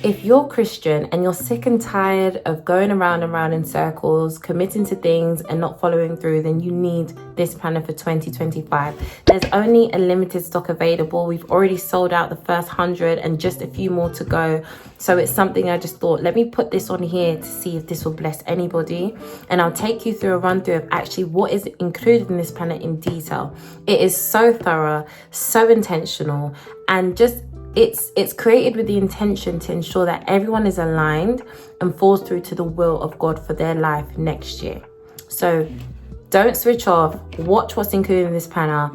If you're Christian and you're sick and tired of going around and round in circles, committing to things and not following through, then you need this planner for 2025. There's only a limited stock available. We've already sold out the first 100 and just a few more to go. So it's something I just thought, let me put this on here to see if this will bless anybody. And I'll take you through a run through of actually what is included in this planner in detail. It is so thorough, so intentional, and just it's created with the intention to ensure that everyone is aligned and falls through to the will of God for their life next year. So don't switch off, watch what's included in this planner,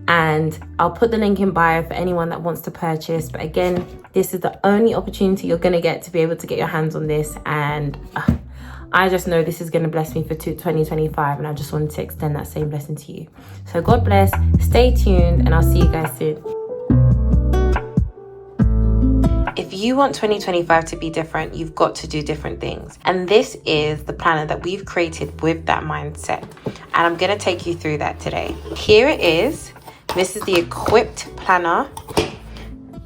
and I'll put the link in bio for anyone that wants to purchase. But again, this is the only opportunity you're going to get to be able to get your hands on this, and I just know this is going to bless me for 2025, and I just wanted to extend that same blessing to you. So God bless, stay tuned, and I'll see you guys soon. If you want 2025 to be different, you've got to do different things. And this is the planner that we've created with that mindset. And I'm going to take you through that today. Here it is. This is the equipped planner.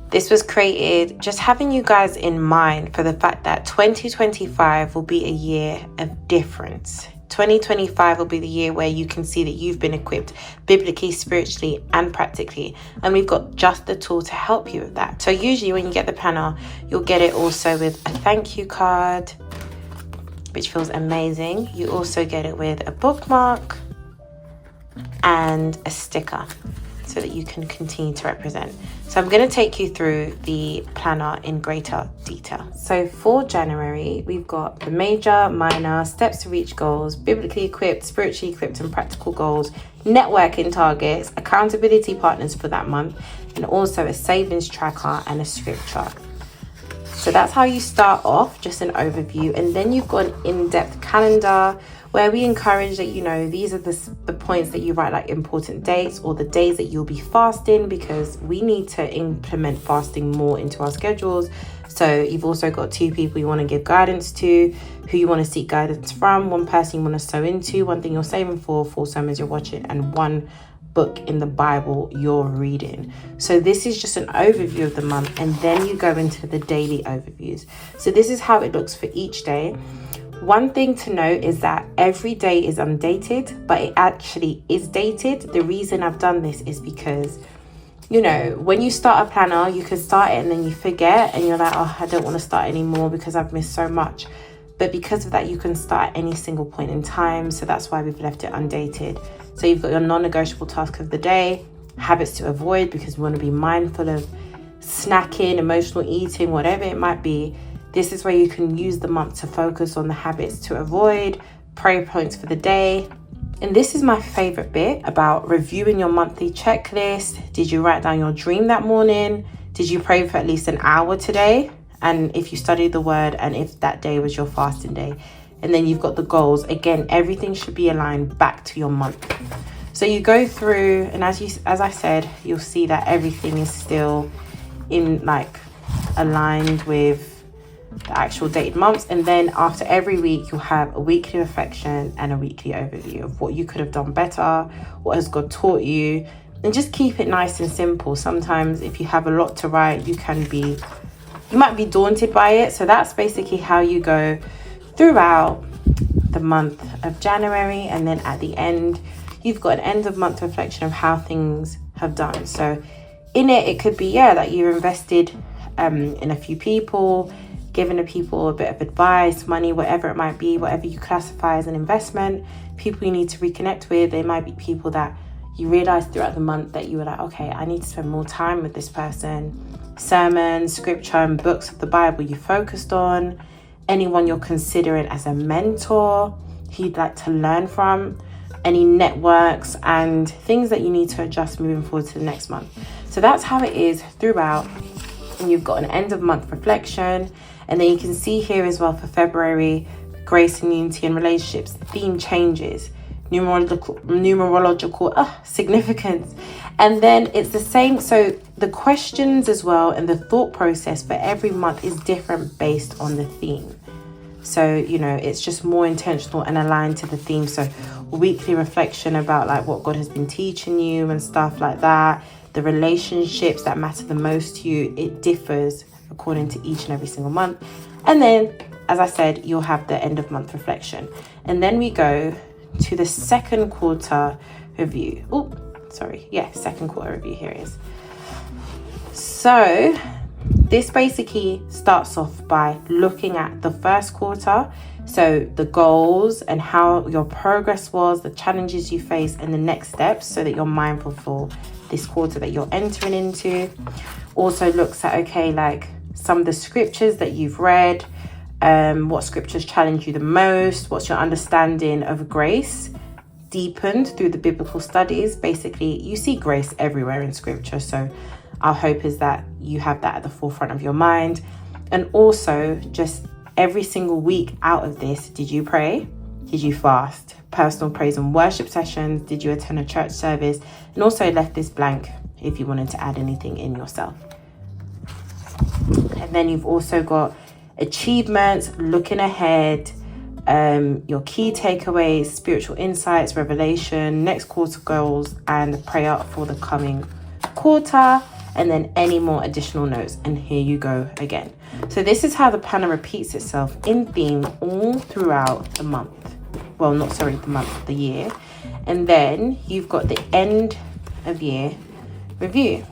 This was created just having you guys in mind for the fact that 2025 will be a year of difference. 2025 will be the year where you can see that you've been equipped biblically, spiritually, and practically. And we've got just the tool to help you with that. So usually when you get the planner, you'll get it also with a thank you card, which feels amazing. You also get it with a bookmark and a sticker so that you can continue to represent. So I'm going to take you through the planner in greater detail. So for January, we've got the major, minor, steps to reach goals, biblically equipped, spiritually equipped, and practical goals, networking targets, accountability partners for that month, and also a savings tracker and a scripture. So that's how you start off, just an overview. And then you've got an in-depth calendar where we encourage that, you know, these are the points that you write, like important dates or the days that you'll be fasting, because we need to implement fasting more into our schedules. So you've also got 2 people you want to give guidance to, who you want to seek guidance from, 1 person you want to sow into, 1 thing you're saving for, 4 sermons you're watching, and 1 book in the Bible you're reading. So this is just an overview of the month, and then you go into the daily overviews. So this is how it looks for each day. One thing to note is that every day is undated, but it actually is dated. The reason I've done this is because, you know, when you start a planner, you can start it and then you forget and you're like, oh, I don't want to start anymore because I've missed so much. But because of that, you can start at any single point in time. So that's why we've left it undated. So you've got your non-negotiable task of the day, habits to avoid, because we want to be mindful of snacking, emotional eating, whatever it might be. This is where you can use the month to focus on the habits to avoid, prayer points for the day. And this is my favorite bit about reviewing your monthly checklist. Did you write down your dream that morning? Did you pray for at least an hour today? And if you studied the word, and if that day was your fasting day. And then you've got the goals. Again, everything should be aligned back to your month. So you go through, and as I said, you'll see that everything is still in like aligned with the actual dated months. And then after every week, you'll have a weekly reflection and a weekly overview of what you could have done better, what has God taught you, and just keep it nice and simple. Sometimes if you have a lot to write, you might be daunted by it. So that's basically how you go throughout the month of January. And then at the end, you've got an end of month reflection of how things have done. So in it could be, that you're invested in a few people, giving the people a bit of advice, money, whatever it might be, whatever you classify as an investment, people you need to reconnect with. They might be people that you realize throughout the month that you were like, okay, I need to spend more time with this person. Sermons, scripture, and books of the Bible you focused on. Anyone you're considering as a mentor who you'd like to learn from. Any networks and things that you need to adjust moving forward to the next month. So that's how it is throughout. And you've got an end of month reflection. And then you can see here as well for February, grace and unity and relationships, the theme changes, numerological significance. And then it's the same. So the questions as well and the thought process for every month is different based on the theme. So, you know, it's just more intentional and aligned to the theme. So weekly reflection about like what God has been teaching you and stuff like that. The relationships that matter the most to you, it differs according to each and every single month. And then, as I said, you'll have the end of month reflection. And then we go to the second quarter review. Second quarter review, here it is. So this basically starts off by looking at the first quarter, so the goals and how your progress was, the challenges you face, and the next steps, so that you're mindful for this quarter that you're entering into. Also looks at, okay, like some of the scriptures that you've read, what scriptures challenge you the most, what's your understanding of grace deepened through the biblical studies. Basically, you see grace everywhere in scripture, so our hope is that you have that at the forefront of your mind. And also, just every single week out of this, did you pray? Did you fast? Personal praise and worship sessions? Did you attend a church service? And also left this blank if you wanted to add anything in yourself. And then you've also got achievements, looking ahead, your key takeaways, spiritual insights, revelation, next quarter goals, and prayer for the coming quarter, and then any more additional notes. And here you go again. So this is how the planner repeats itself in theme all throughout the month. Well, not sorry, the month, the year. And then you've got the end of year review.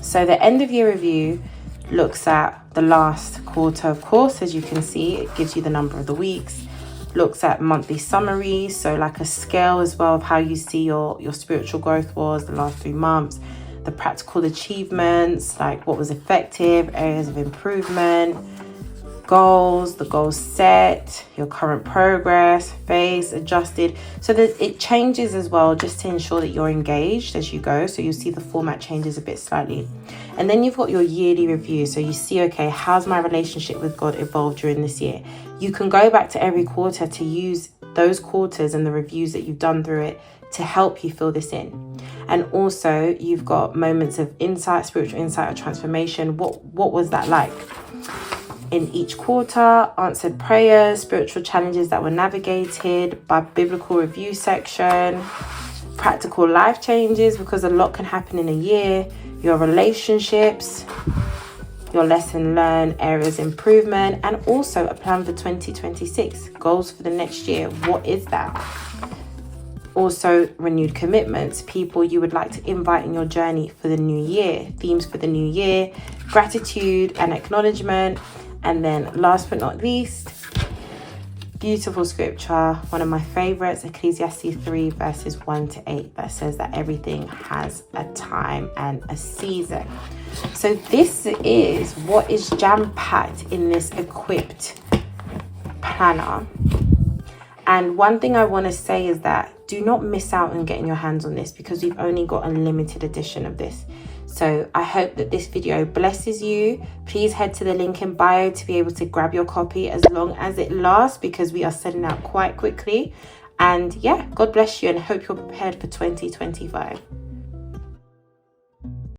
So the end of year review looks at the last quarter, of course. As you can see, it gives you the number of the weeks, looks at monthly summaries, so like a scale as well of how you see your spiritual growth was the last 3 months, the practical achievements, like what was effective, areas of improvement, goals, the goals set, your current progress, phase, adjusted. So that it changes as well, just to ensure that you're engaged as you go. So you'll see the format changes a bit slightly. And then you've got your yearly review. So you see, okay, how's my relationship with God evolved during this year? You can go back to every quarter to use those quarters and the reviews that you've done through it to help you fill this in. And also you've got moments of insight, spiritual insight or transformation. What was that like? In each quarter, answered prayers, spiritual challenges that were navigated by biblical review section, practical life changes, because a lot can happen in a year, your relationships, your lesson learned, areas improvement, and also a plan for 2026, goals for the next year. What is that? Also, renewed commitments, people you would like to invite in your journey for the new year, themes for the new year, gratitude and acknowledgement. And then last but not least, beautiful scripture, one of my favorites, Ecclesiastes 3 verses 1-8, that says that everything has a time and a season. So this is what is jam-packed in this equipped planner. And one thing I want to say is that do not miss out on getting your hands on this, because we've only got a limited edition of this. So I hope that this video blesses you. Please head to the link in bio to be able to grab your copy as long as it lasts, because we are selling out quite quickly. And yeah, God bless you and hope you're prepared for 2025.